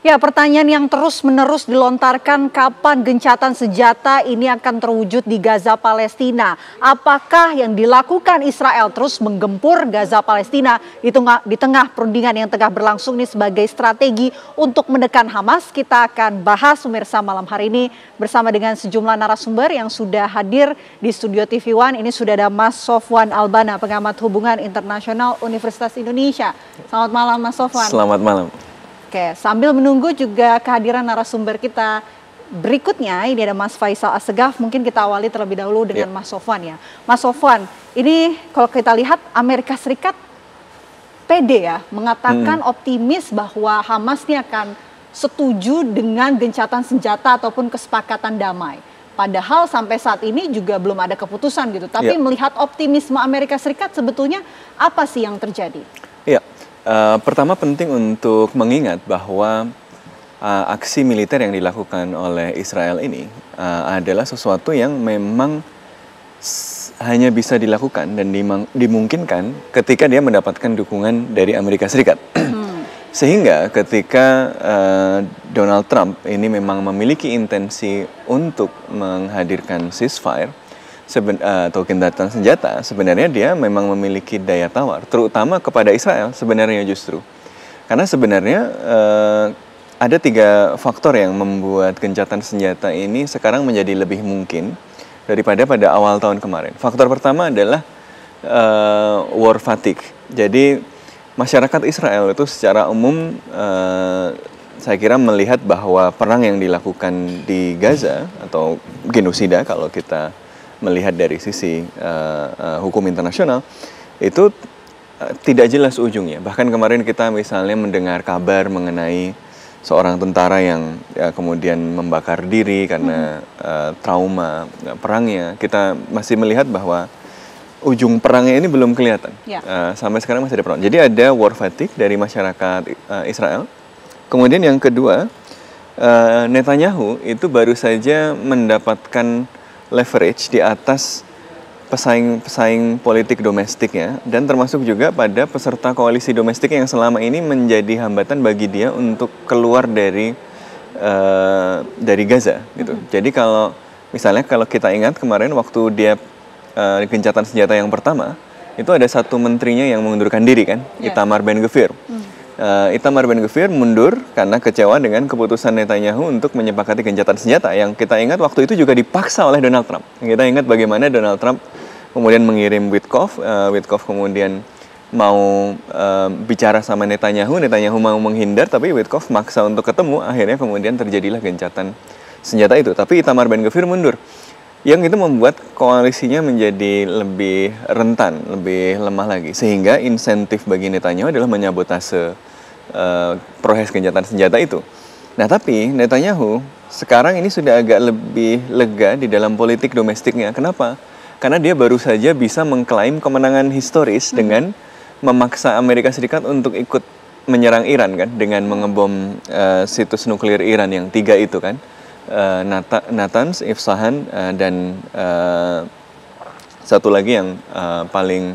Ya, pertanyaan yang terus-menerus dilontarkan, kapan gencatan senjata ini akan terwujud di Gaza Palestina? Apakah yang dilakukan Israel terus menggempur Gaza Palestina di tengah perundingan yang tengah berlangsung ini sebagai strategi untuk menekan Hamas? Kita akan bahas pemirsa malam hari ini bersama dengan sejumlah narasumber yang sudah hadir di studio TV One. Ini sudah ada Mas Sofwan Albana, pengamat hubungan internasional Universitas Indonesia. Selamat malam Mas Sofwan. Selamat malam. Oke, sambil menunggu juga kehadiran narasumber kita berikutnya, ini ada Mas Faisal Assegaf. Mungkin kita awali terlebih dahulu dengan Mas Sofwan ya. Mas Sofwan, ini kalau kita lihat Amerika Serikat pede ya, mengatakan optimis bahwa Hamas ini akan setuju dengan gencatan senjata ataupun kesepakatan damai. Padahal sampai saat ini juga belum ada keputusan gitu. Tapi melihat optimisme Amerika Serikat sebetulnya apa sih yang terjadi? Iya. Pertama penting untuk mengingat bahwa aksi militer yang dilakukan oleh Israel ini adalah sesuatu yang memang hanya bisa dilakukan dan dimungkinkan ketika dia mendapatkan dukungan dari Amerika Serikat. Sehingga ketika Donald Trump ini memang memiliki intensi untuk menghadirkan ceasefire atau gencatan senjata, sebenarnya dia memang memiliki daya tawar, terutama kepada Israel sebenarnya justru. Karena sebenarnya ada 3 faktor yang membuat gencatan senjata ini sekarang menjadi lebih mungkin daripada pada awal tahun kemarin. Faktor pertama adalah war fatigue. Jadi masyarakat Israel itu secara umum saya kira melihat bahwa perang yang dilakukan di Gaza atau genosida kalau kita melihat dari sisi hukum internasional itu tidak jelas ujungnya. Bahkan kemarin kita misalnya mendengar kabar mengenai seorang tentara yang kemudian membakar diri karena trauma perangnya. Kita masih melihat bahwa ujung perangnya ini belum kelihatan. Sampai sekarang masih ada perang. Jadi ada war fatigue dari masyarakat Israel. Kemudian yang kedua, Netanyahu itu baru saja mendapatkan leverage di atas pesaing politik domestiknya dan termasuk juga pada peserta koalisi domestik yang selama ini menjadi hambatan bagi dia untuk keluar dari Gaza gitu. Jadi kalau kita ingat kemarin waktu dia gencatan senjata yang pertama itu ada satu menterinya yang mengundurkan diri kan, Itamar Ben-Gvir. Itamar Ben-Gvir mundur karena kecewa dengan keputusan Netanyahu untuk menyepakati gencatan senjata yang kita ingat waktu itu juga dipaksa oleh Donald Trump. Kita ingat bagaimana Donald Trump kemudian mengirim Witkoff kemudian mau bicara sama Netanyahu mau menghindar tapi Witkoff maksa untuk ketemu, akhirnya kemudian terjadilah gencatan senjata itu. Tapi Itamar Ben-Gvir mundur. Yang itu membuat koalisinya menjadi lebih rentan, lebih lemah lagi. Sehingga insentif bagi Netanyahu adalah menyabotase proses gencatan senjata itu. Nah tapi Netanyahu sekarang ini sudah agak lebih lega di dalam politik domestiknya. Kenapa? Karena dia baru saja bisa mengklaim kemenangan historis dengan memaksa Amerika Serikat untuk ikut menyerang Iran kan. Dengan mengebom situs nuklir Iran yang 3 itu kan. Natanz, Isfahan, dan satu lagi yang paling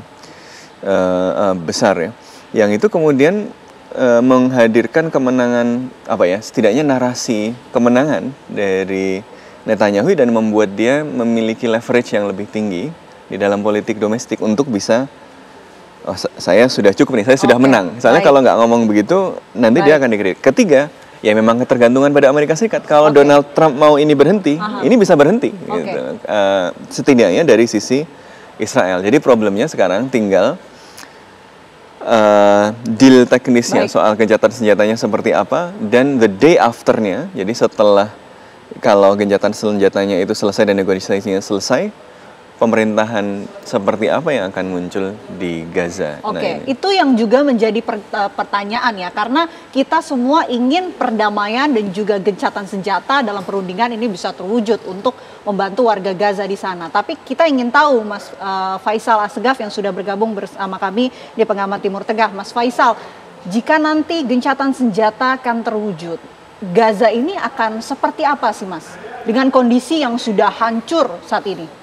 besar ya. Yang itu kemudian menghadirkan kemenangan setidaknya narasi kemenangan dari Netanyahu dan membuat dia memiliki leverage yang lebih tinggi di dalam politik domestik untuk bisa saya sudah cukup nih, saya sudah menang. Misalnya kalau nggak ngomong begitu nanti dia akan dikritik. Ketiga, ya memang ketergantungan pada Amerika Serikat. Kalau Donald Trump mau ini berhenti, ini bisa berhenti. Gitu. Setidaknya dari sisi Israel. Jadi problemnya sekarang tinggal deal teknisnya soal gencatan senjatanya seperti apa. Dan the day afternya, jadi setelah kalau gencatan senjatanya itu selesai dan negosiasinya selesai, pemerintahan seperti apa yang akan muncul di Gaza. Itu yang juga menjadi pertanyaan ya, karena kita semua ingin perdamaian dan juga gencatan senjata dalam perundingan ini bisa terwujud untuk membantu warga Gaza di sana. Tapi kita ingin tahu Mas Faisal Assegaf yang sudah bergabung bersama kami di Pengamat Timur Tengah. Mas Faisal, jika nanti gencatan senjata akan terwujud, Gaza ini akan seperti apa sih Mas? Dengan kondisi yang sudah hancur saat ini.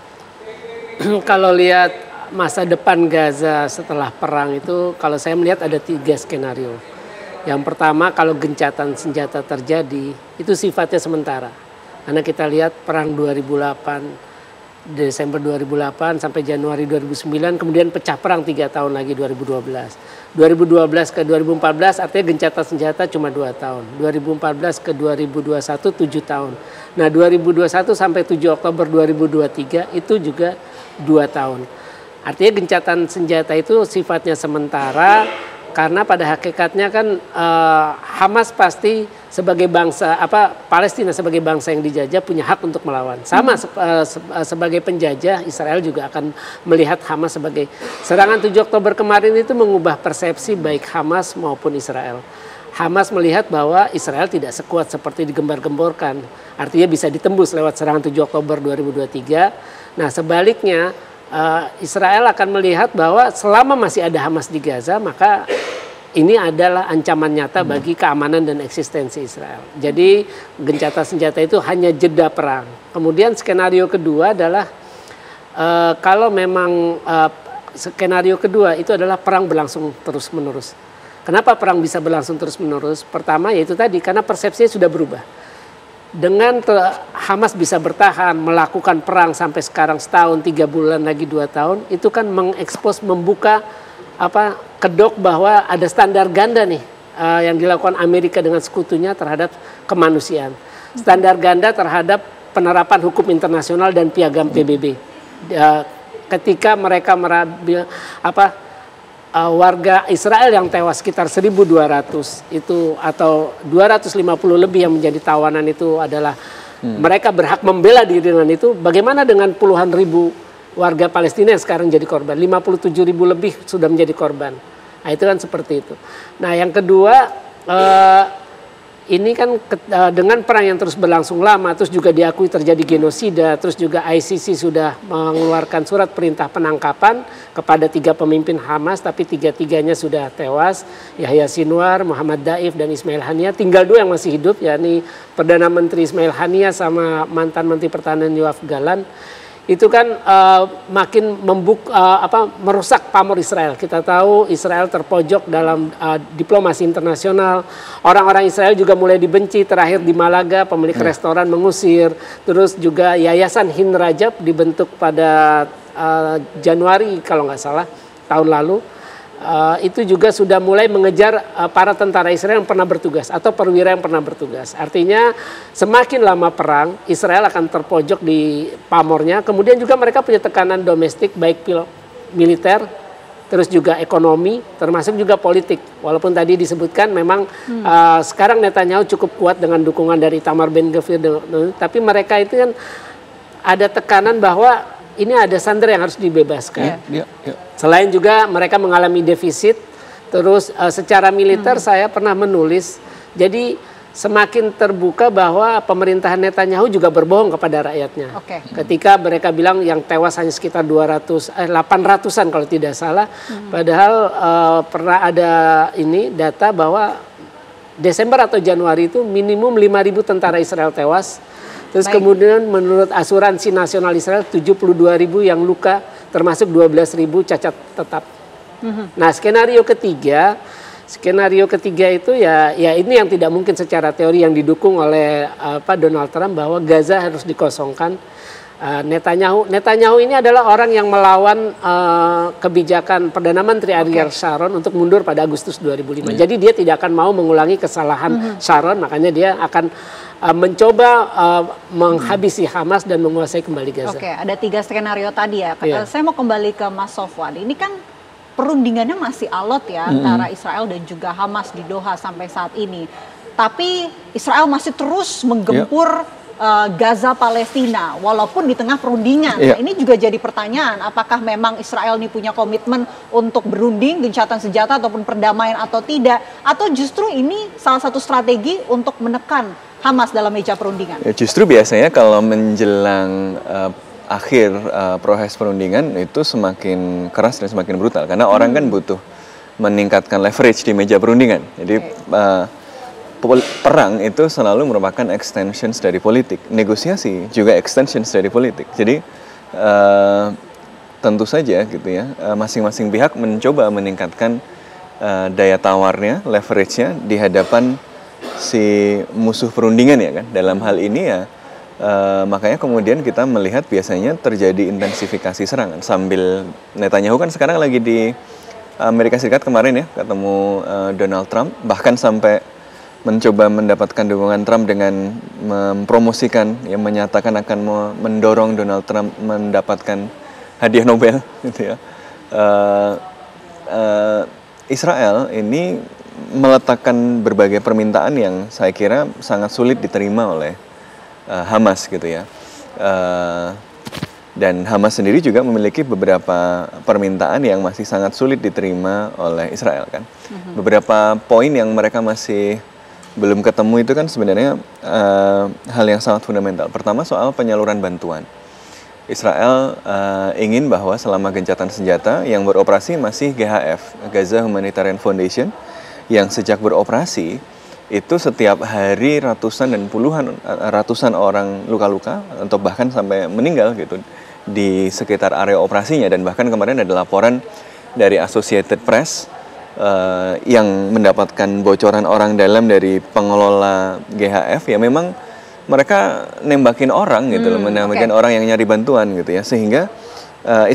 Kalau lihat masa depan Gaza setelah perang itu, kalau saya melihat ada 3 skenario. Yang pertama, kalau gencatan senjata terjadi, itu sifatnya sementara. Karena kita lihat perang 2008, Desember 2008 sampai Januari 2009, kemudian pecah perang 3 tahun lagi 2012. 2012 ke 2014 artinya gencatan senjata cuma 2 tahun. 2014 ke 2021 7 tahun. Nah 2021 sampai 7 Oktober 2023 itu juga 2 tahun. Artinya gencatan senjata itu sifatnya sementara karena pada hakikatnya kan Hamas pasti sebagai bangsa Palestina sebagai bangsa yang dijajah punya hak untuk melawan. Sama sebagai penjajah Israel juga akan melihat Hamas sebagai serangan 7 Oktober kemarin itu mengubah persepsi baik Hamas maupun Israel. Hamas melihat bahwa Israel tidak sekuat seperti digembar-gemborkan. Artinya bisa ditembus lewat serangan 7 Oktober 2023. Nah, sebaliknya Israel akan melihat bahwa selama masih ada Hamas di Gaza, maka ini adalah ancaman nyata bagi keamanan dan eksistensi Israel. Jadi gencatan senjata itu hanya jeda perang. Kemudian skenario kedua adalah kalau memang skenario kedua itu adalah perang berlangsung terus-menerus. Kenapa perang bisa berlangsung terus-menerus? Pertama yaitu tadi karena persepsinya sudah berubah. Dengan Hamas bisa bertahan melakukan perang sampai sekarang setahun, 3 bulan lagi 2 tahun, itu kan mengekspos, membuka kedok bahwa ada standar ganda nih yang dilakukan Amerika dengan sekutunya terhadap kemanusiaan. Standar ganda terhadap penerapan hukum internasional dan piagam PBB. Ketika mereka warga Israel yang tewas sekitar 1.200 itu atau 250 lebih yang menjadi tawanan itu adalah mereka berhak membela diri dengan itu. Bagaimana dengan puluhan ribu warga Palestina yang sekarang jadi korban? 57.000 lebih sudah menjadi korban. Nah, itu kan seperti itu. Nah, yang kedua ini kan dengan perang yang terus berlangsung lama, terus juga diakui terjadi genosida, terus juga ICC sudah mengeluarkan surat perintah penangkapan kepada 3 pemimpin Hamas, tapi 3-tiganya sudah tewas, Yahya Sinwar, Muhammad Daif, dan Ismail Haniyah. Tinggal 2 yang masih hidup, yakni Perdana Menteri Ismail Haniyah sama mantan Menteri Pertahanan Yoav Gallant. Itu kan makin merusak pamor Israel. Kita tahu Israel terpojok dalam diplomasi internasional. Orang-orang Israel juga mulai dibenci. Terakhir di Malaga pemilik restoran mengusir. Terus juga Yayasan Hind Rajab dibentuk pada Januari kalau nggak salah tahun lalu. Itu juga sudah mulai mengejar para tentara Israel yang pernah bertugas atau perwira yang pernah bertugas. Artinya semakin lama perang, Israel akan terpojok di pamornya. Kemudian juga mereka punya tekanan domestik baik militer, terus juga ekonomi, termasuk juga politik. Walaupun tadi disebutkan memang sekarang Netanyahu cukup kuat dengan dukungan dari Itamar Ben-Gvir, tapi mereka itu kan ada tekanan bahwa ini ada sandera yang harus dibebaskan. Selain juga mereka mengalami defisit, terus secara militer saya pernah menulis, jadi semakin terbuka bahwa pemerintahan Netanyahu juga berbohong kepada rakyatnya. Ketika mereka bilang yang tewas hanya sekitar 800-an kalau tidak salah, padahal pernah ada data bahwa Desember atau Januari itu minimum 5.000 tentara Israel tewas. Terus kemudian menurut asuransi nasional Israel 72.000 yang luka, termasuk 12.000 cacat tetap. Nah, skenario ketiga itu ya ini yang tidak mungkin secara teori yang didukung oleh Donald Trump bahwa Gaza harus dikosongkan. Netanyahu ini adalah orang yang melawan kebijakan Perdana Menteri Ariel Sharon untuk mundur pada Agustus 2005. Jadi dia tidak akan mau mengulangi kesalahan Sharon, makanya dia akan mencoba menghabisi Hamas dan menguasai kembali Gaza. Ada 3 skenario tadi ya. Saya mau kembali ke Mas Sofwan. Ini kan perundingannya masih alot ya antara Israel dan juga Hamas di Doha sampai saat ini. Tapi Israel masih terus menggempur Gaza Palestina walaupun di tengah perundingan. Nah, ini juga jadi pertanyaan, apakah memang Israel ini punya komitmen untuk berunding, gencatan senjata ataupun perdamaian atau tidak, atau justru ini salah satu strategi untuk menekan Hamas dalam meja perundingan? Justru biasanya kalau menjelang akhir proses perundingan itu semakin keras dan semakin brutal karena orang kan butuh meningkatkan leverage di meja perundingan. Jadi perang itu selalu merupakan extensions dari politik, negosiasi juga extensions dari politik. Jadi tentu saja gitu ya, masing-masing pihak mencoba meningkatkan daya tawarnya, leverage-nya di hadapan si musuh perundingan ya kan. Dalam hal ini ya makanya kemudian kita melihat biasanya terjadi intensifikasi serangan sambil Netanyahu kan sekarang lagi di Amerika Serikat kemarin ya ketemu Donald Trump, bahkan sampai mencoba mendapatkan dukungan Trump dengan mempromosikan, yang menyatakan akan mendorong Donald Trump mendapatkan hadiah Nobel, gitu ya. Israel ini meletakkan berbagai permintaan yang saya kira sangat sulit diterima oleh Hamas, gitu ya. Dan Hamas sendiri juga memiliki beberapa permintaan yang masih sangat sulit diterima oleh Israel kan. Beberapa poin yang mereka masih belum ketemu itu kan sebenarnya hal yang sangat fundamental. Pertama soal penyaluran bantuan. Israel ingin bahwa selama gencatan senjata yang beroperasi masih GHF, Gaza Humanitarian Foundation, yang sejak beroperasi itu setiap hari ratusan dan ratusan orang luka-luka atau bahkan sampai meninggal gitu di sekitar area operasinya. Dan bahkan kemarin ada laporan dari Associated Press yang mendapatkan bocoran orang dalam dari pengelola GHF, ya memang mereka nembakin orang gitu loh, nembakin orang yang nyari bantuan gitu ya, sehingga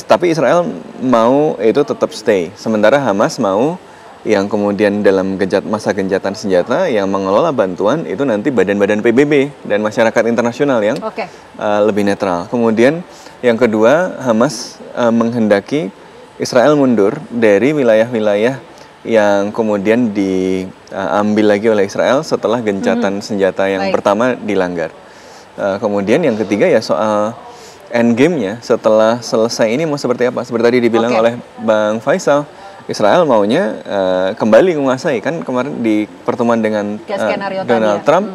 tapi Israel mau itu tetap stay, sementara Hamas mau yang kemudian dalam masa gencatan senjata yang mengelola bantuan itu nanti badan-badan PBB dan masyarakat internasional yang lebih netral. Kemudian yang kedua, Hamas menghendaki Israel mundur dari wilayah-wilayah yang kemudian diambil lagi oleh Israel setelah gencatan senjata yang pertama dilanggar. Kemudian yang ketiga ya soal endgame-nya setelah selesai ini mau seperti apa? Seperti tadi dibilang oleh Bang Faisal, Israel maunya kembali menguasai. Kan kemarin di pertemuan dengan Donald Trump,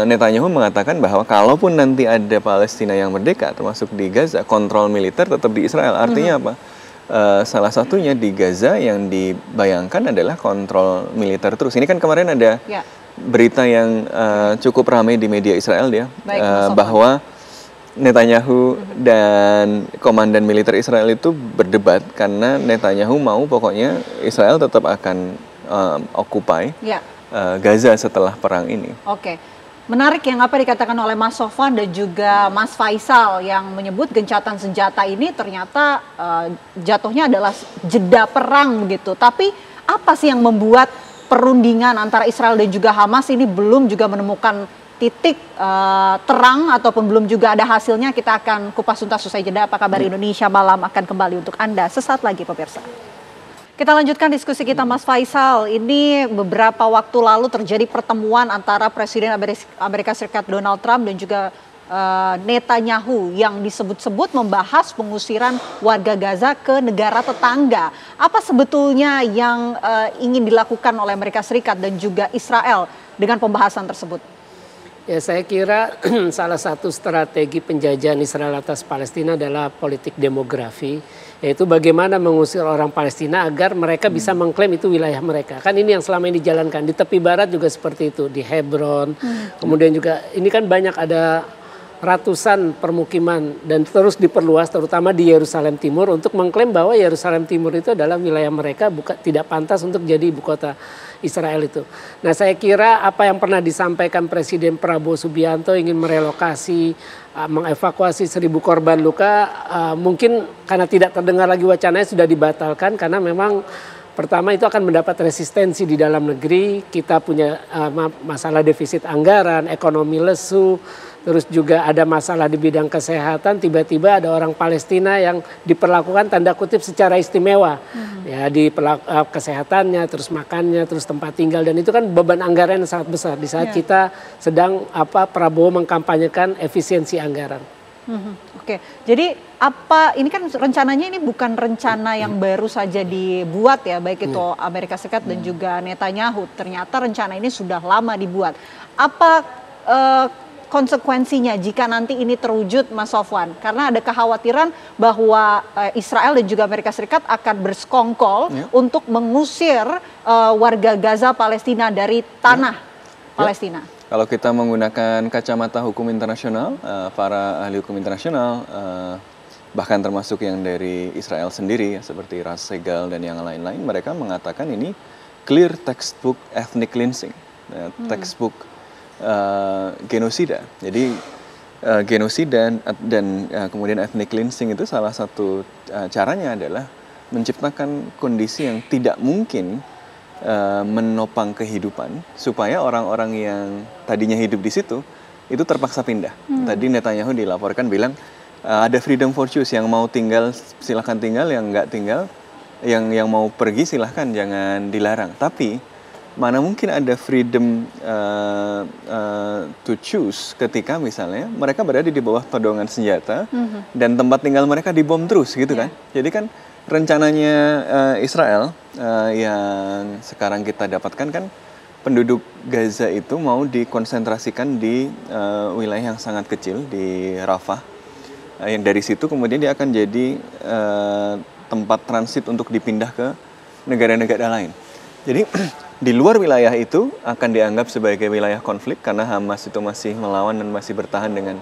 Netanyahu mengatakan bahwa kalaupun nanti ada Palestina yang merdeka termasuk di Gaza, kontrol militer tetap di Israel. Artinya apa? Salah satunya di Gaza yang dibayangkan adalah kontrol militer terus. Ini kan kemarin ada berita yang cukup ramai di media Israel ya, bahwa Netanyahu dan komandan militer Israel itu berdebat karena Netanyahu mau pokoknya Israel tetap akan occupy Gaza setelah perang ini. Menarik yang apa dikatakan oleh Mas Sofwan dan juga Mas Faisal yang menyebut gencatan senjata ini ternyata jatuhnya adalah jeda perang begitu. Tapi apa sih yang membuat perundingan antara Israel dan juga Hamas ini belum juga menemukan titik terang ataupun belum juga ada hasilnya? Kita akan kupas tuntas usai jeda. Apa kabar Indonesia Malam akan kembali untuk Anda sesaat lagi pemirsa. Kita lanjutkan diskusi kita Mas Faisal. Ini beberapa waktu lalu terjadi pertemuan antara Presiden Amerika Serikat Donald Trump dan juga Netanyahu yang disebut-sebut membahas pengusiran warga Gaza ke negara tetangga. Apa sebetulnya yang ingin dilakukan oleh Amerika Serikat dan juga Israel dengan pembahasan tersebut? Ya, saya kira salah satu strategi penjajahan Israel atas Palestina adalah politik demografi, yaitu bagaimana mengusir orang Palestina agar mereka bisa mengklaim itu wilayah mereka. Kan ini yang selama ini dijalankan. Di tepi barat juga seperti itu, di Hebron. Kemudian juga ini kan banyak ada ratusan permukiman dan terus diperluas terutama di Yerusalem Timur untuk mengklaim bahwa Yerusalem Timur itu adalah wilayah mereka, tidak pantas untuk jadi ibu kota Israel itu. Nah, saya kira apa yang pernah disampaikan Presiden Prabowo Subianto ingin merelokasi, mengevakuasi 1.000 korban luka, mungkin karena tidak terdengar lagi wacananya sudah dibatalkan karena memang pertama itu akan mendapat resistensi di dalam negeri. Kita punya masalah defisit anggaran, ekonomi lesu, terus juga ada masalah di bidang kesehatan. Tiba-tiba ada orang Palestina yang diperlakukan tanda kutip secara istimewa, ya di kesehatannya, terus makannya, terus tempat tinggal, dan itu kan beban anggaran yang sangat besar di saat kita sedang Prabowo mengkampanyekan efisiensi anggaran. Jadi ini kan rencananya ini bukan rencana yang baru saja dibuat ya, baik itu Amerika Serikat dan juga Netanyahu. Ternyata rencana ini sudah lama dibuat. Apa konsekuensinya jika nanti ini terwujud, Mas Sofwan? Karena ada kekhawatiran bahwa Israel dan juga Amerika Serikat akan bersekongkol untuk mengusir warga Gaza Palestina dari tanah Palestina. Kalau kita menggunakan kacamata hukum internasional, para ahli hukum internasional bahkan termasuk yang dari Israel sendiri seperti Ras Segal dan yang lain-lain, mereka mengatakan ini clear textbook ethnic cleansing, textbook genosida. Jadi genosida dan kemudian ethnic cleansing itu salah satu caranya adalah menciptakan kondisi yang tidak mungkin menopang kehidupan supaya orang-orang yang tadinya hidup di situ itu terpaksa pindah. Tadi Netanyahu dilaporkan bilang ada freedom for choose, yang mau tinggal silahkan tinggal, yang nggak tinggal, yang mau pergi silahkan, jangan dilarang. Tapi mana mungkin ada freedom to choose ketika misalnya mereka berada di bawah todongan senjata dan tempat tinggal mereka dibom terus gitu kan. Jadi kan rencananya Israel yang sekarang kita dapatkan kan, penduduk Gaza itu mau dikonsentrasikan di wilayah yang sangat kecil di Rafah. Yang dari situ kemudian dia akan jadi tempat transit untuk dipindah ke negara-negara lain. Jadi di luar wilayah itu akan dianggap sebagai wilayah konflik karena Hamas itu masih melawan dan masih bertahan dengan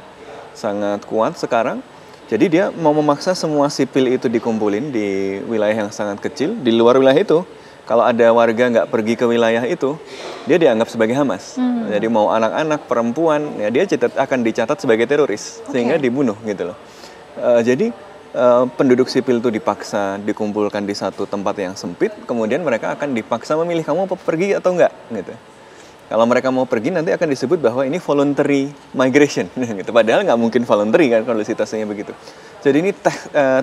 sangat kuat sekarang. Jadi dia mau memaksa semua sipil itu dikumpulin di wilayah yang sangat kecil. Di luar wilayah itu, kalau ada warga nggak pergi ke wilayah itu, dia dianggap sebagai Hamas. Jadi mau anak-anak, perempuan, ya dia akan dicatat sebagai teroris, sehingga dibunuh gitu loh. Jadi penduduk sipil itu dipaksa dikumpulkan di satu tempat yang sempit, kemudian mereka akan dipaksa memilih kamu mau pergi atau enggak gitu. Kalau mereka mau pergi nanti akan disebut bahwa ini voluntary migration gitu. Padahal nggak mungkin voluntary kan kalau situasinya begitu. Jadi ini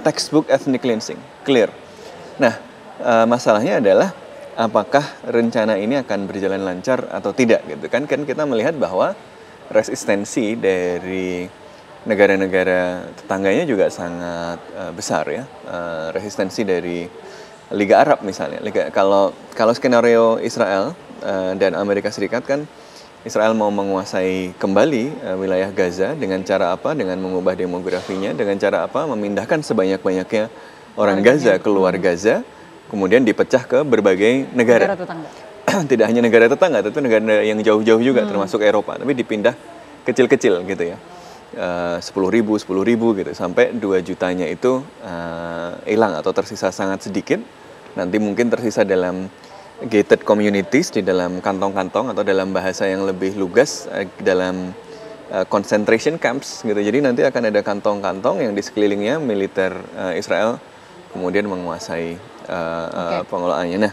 textbook ethnic cleansing, clear. Nah, masalahnya adalah apakah rencana ini akan berjalan lancar atau tidak gitu kan kita melihat bahwa resistensi dari negara-negara tetangganya juga sangat besar ya. Resistensi dari Liga Arab misalnya. Kalau skenario Israel dan Amerika Serikat kan, Israel mau menguasai kembali wilayah Gaza dengan cara apa? Dengan mengubah demografinya, dengan cara apa? Memindahkan sebanyak-banyaknya orang Gaza keluar Gaza, kemudian dipecah ke berbagai negara. Tetangga. Tidak hanya negara tetangga, tentu negara yang jauh-jauh juga termasuk Eropa, tapi dipindah kecil-kecil gitu ya. 10.000 gitu, sampai 2 jutanya itu hilang atau tersisa sangat sedikit. Nanti mungkin tersisa dalam gated communities, di dalam kantong-kantong, atau dalam bahasa yang lebih lugas dalam concentration camps gitu. Jadi nanti akan ada kantong-kantong yang di sekelilingnya militer Israel kemudian menguasai pengelolaannya. Nah,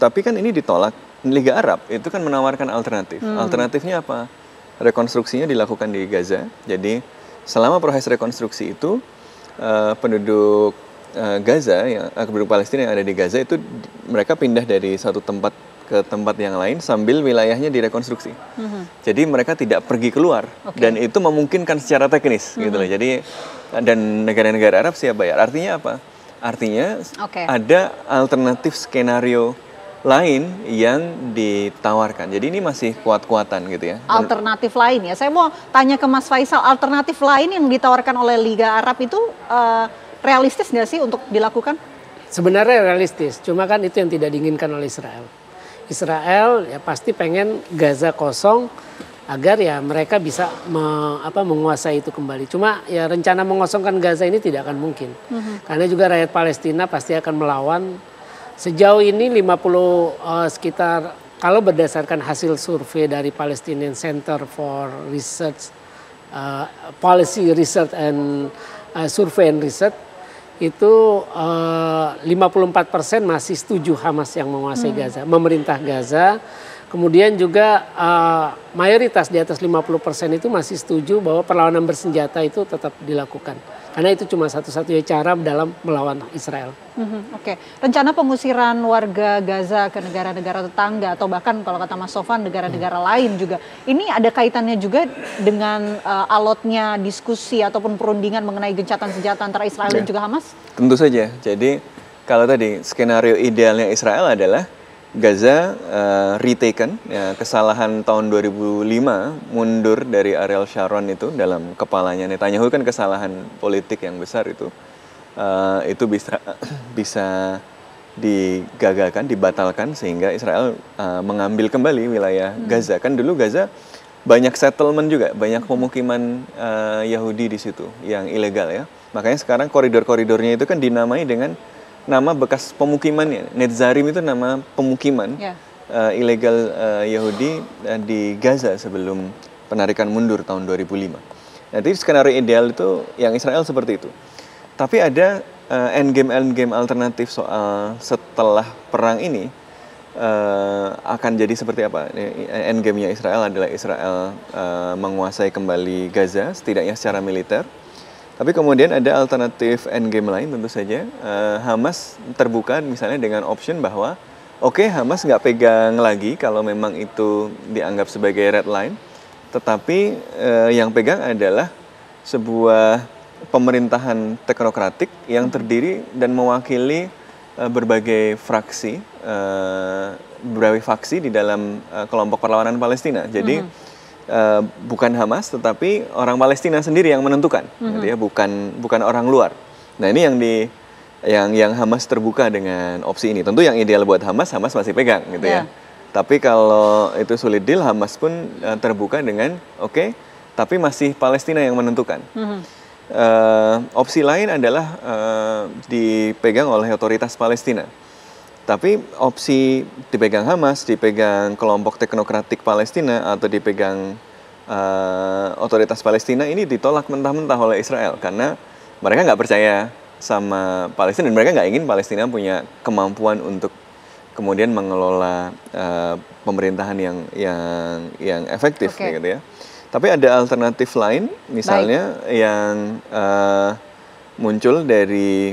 tapi kan ini ditolak. Liga Arab itu kan menawarkan alternatif. Alternatifnya apa? Rekonstruksinya dilakukan di Gaza. Jadi selama proses rekonstruksi itu penduduk Gaza, penduduk Palestina yang ada di Gaza itu mereka pindah dari satu tempat ke tempat yang lain sambil wilayahnya direkonstruksi. Jadi mereka tidak pergi keluar dan itu memungkinkan secara teknis gitu loh. Jadi dan negara-negara Arab siap bayar. Artinya apa? Artinya ada alternatif skenario lain yang ditawarkan. Jadi ini masih kuat-kuatan gitu ya. Alternatif lain ya. Saya mau tanya ke Mas Faisal, alternatif lain yang ditawarkan oleh Liga Arab itu realistis nggak sih untuk dilakukan? Sebenarnya realistis, cuma kan itu yang tidak diinginkan oleh Israel. Israel ya pasti pengen Gaza kosong agar ya mereka bisa menguasai itu kembali. Cuma ya rencana mengosongkan Gaza ini tidak akan mungkin. Karena juga rakyat Palestina pasti akan melawan. Sejauh ini sekitar, kalau berdasarkan hasil survei dari Palestinian Center for Research, Policy Research and Survey and Research, itu 54% masih setuju Hamas yang menguasai Gaza, memerintah Gaza. Kemudian juga mayoritas di atas 50% itu masih setuju bahwa perlawanan bersenjata itu tetap dilakukan. Karena itu cuma satu-satunya cara dalam melawan Israel. Oke. Rencana pengusiran warga Gaza ke negara-negara tetangga atau bahkan kalau kata Mas Sofan negara-negara lain juga. Ini ada kaitannya juga dengan alotnya diskusi ataupun perundingan mengenai gencatan senjata antara Israel dan juga Hamas? Tentu saja. Jadi kalau tadi skenario idealnya Israel adalah Gaza retaken, ya, kesalahan tahun 2005 mundur dari Ariel Sharon itu dalam kepalanya Netanyahu kan kesalahan politik yang besar itu bisa digagalkan, dibatalkan sehingga Israel mengambil kembali wilayah Gaza. Kan dulu Gaza banyak settlement juga, banyak pemukiman Yahudi di situ yang ilegal ya. Makanya sekarang koridor-koridornya itu kan dinamai dengan nama bekas pemukimannya. Netzarim itu nama pemukiman ilegal Yahudi di Gaza sebelum penarikan mundur tahun 2005. Nanti skenario ideal itu yang Israel seperti itu. Tapi ada endgame alternatif soal setelah perang ini akan jadi seperti apa. Endgame-nya Israel adalah Israel menguasai kembali Gaza, setidaknya secara militer. Tapi kemudian ada alternatif endgame lain tentu saja. Hamas terbuka misalnya dengan option bahwa oke, Hamas nggak pegang lagi kalau memang itu dianggap sebagai red line. Tetapi yang pegang adalah sebuah pemerintahan teknokratik yang terdiri dan mewakili berbagai fraksi di dalam kelompok perlawanan Palestina. Jadi bukan Hamas, tetapi orang Palestina sendiri yang menentukan, gitu ya, bukan orang luar. Nah ini yang Hamas terbuka dengan opsi ini. Tentu yang ideal buat Hamas masih pegang, gitu ya. Tapi kalau itu sulit deal, Hamas pun terbuka dengan oke, tapi masih Palestina yang menentukan. Opsi lain adalah dipegang oleh otoritas Palestina. Tapi opsi dipegang Hamas, dipegang kelompok teknokratik Palestina, atau dipegang otoritas Palestina ini ditolak mentah-mentah oleh Israel. Karena mereka nggak percaya sama Palestina, dan mereka nggak ingin Palestina punya kemampuan untuk kemudian mengelola pemerintahan yang efektif, gitu ya. Tapi ada alternatif lain, misalnya yang muncul dari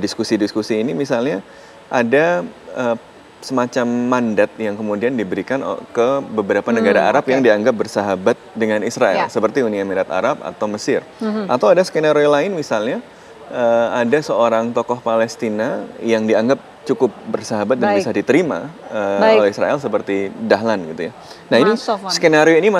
diskusi-diskusi ini, misalnya ada semacam mandat yang kemudian diberikan ke beberapa negara Arab yang dianggap bersahabat dengan Israel, seperti Uni Emirat Arab atau Mesir. Atau ada skenario lain, misalnya ada seorang tokoh Palestina yang dianggap cukup bersahabat dan bisa diterima oleh Israel seperti Dahlan, gitu ya. Nah ini skenario ini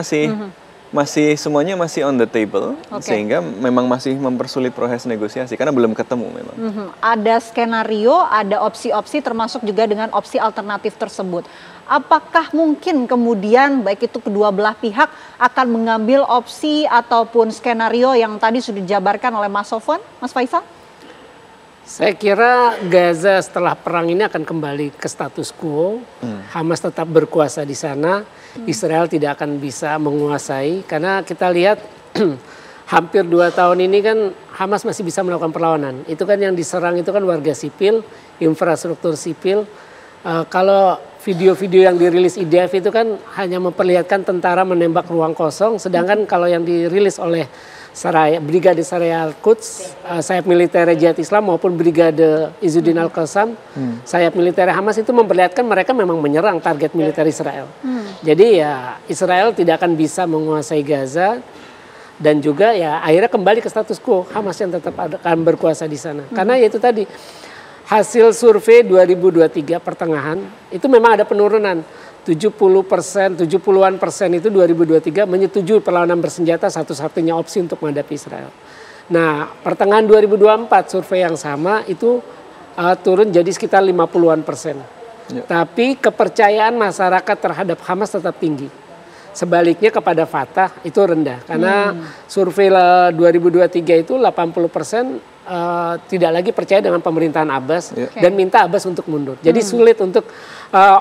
masih semuanya masih on the table, sehingga memang masih mempersulit proses negosiasi karena belum ketemu memang. Ada skenario, ada opsi-opsi, termasuk juga dengan opsi alternatif tersebut. Apakah mungkin kemudian baik itu kedua belah pihak akan mengambil opsi ataupun skenario yang tadi sudah dijabarkan oleh Mas Sofwan, Mas Faisal? Saya kira Gaza setelah perang ini akan kembali ke status quo. Hamas tetap berkuasa di sana. Israel tidak akan bisa menguasai. Karena kita lihat hampir 2 tahun ini kan Hamas masih bisa melakukan perlawanan. Itu kan yang diserang itu kan warga sipil, infrastruktur sipil. Kalau video-video yang dirilis IDF itu kan hanya memperlihatkan tentara menembak ruang kosong. Sedangkan kalau yang dirilis oleh Brigade Saraya Al-Quds, sayap militer Jihad Islam, maupun Brigade Izzuddin Al-Qassam, sayap militer Hamas, itu memperlihatkan mereka memang menyerang target militer Israel. Jadi ya Israel tidak akan bisa menguasai Gaza, dan juga ya akhirnya kembali ke status quo, Hamas yang tetap akan berkuasa di sana. Karena ya itu tadi, hasil survei 2023 pertengahan itu memang ada penurunan. 70%, 70-an persen itu 2023 menyetujui perlawanan bersenjata satu-satunya opsi untuk menghadapi Israel. Nah, pertengahan 2024 survei yang sama itu turun jadi sekitar 50-an persen. Tapi kepercayaan masyarakat terhadap Hamas tetap tinggi. Sebaliknya kepada Fatah itu rendah. Karena survei 2023 itu 80% tidak lagi percaya dengan pemerintahan Abbas dan minta Abbas untuk mundur. Jadi sulit untuk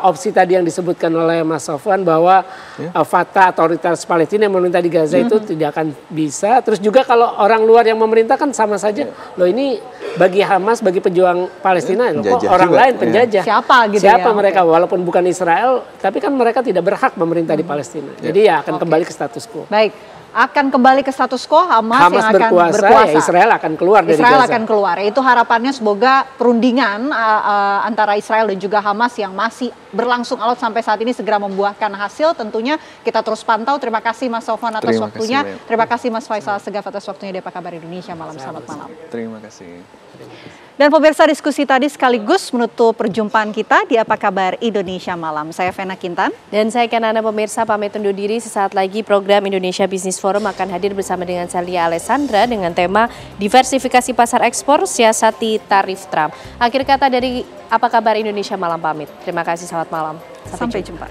opsi tadi yang disebutkan oleh Mas Sofwan bahwa Fatah, otoritas Palestina yang memerintah di Gaza itu tidak akan bisa. Terus juga kalau orang luar yang memerintah kan sama saja. Loh ini bagi Hamas, bagi pejuang Palestina, loh, kok orang lain penjajah. Siapa mereka? Walaupun bukan Israel, tapi kan mereka tidak berhak memerintah di Palestina. Jadi ya akan kembali ke status quo. Baik. Akan kembali ke status quo, Hamas yang akan berkuasa. Ya Israel akan keluar dari Gaza. Israel akan keluar. Itu harapannya, semoga perundingan antara Israel dan juga Hamas yang masih berlangsung alot sampai saat ini segera membuahkan hasil. Tentunya kita terus pantau. Terima kasih Mas Sofwan atas waktunya. Terima kasih Mas Faisal Segaf atas waktunya di Apa Kabar Indonesia Malam. Selamat malam. Terima kasih. Dan pemirsa, diskusi tadi sekaligus menutup perjumpaan kita di Apa Kabar Indonesia Malam. Saya Vena Kintan. Dan saya Kanana, pemirsa, pamit undur diri. Sesaat lagi program Indonesia Business Forum akan hadir bersama dengan Celia Alessandra dengan tema diversifikasi pasar ekspor, siasati tarif Trump. Akhir kata dari Apa Kabar Indonesia Malam pamit. Terima kasih, selamat malam. Sampai jumpa.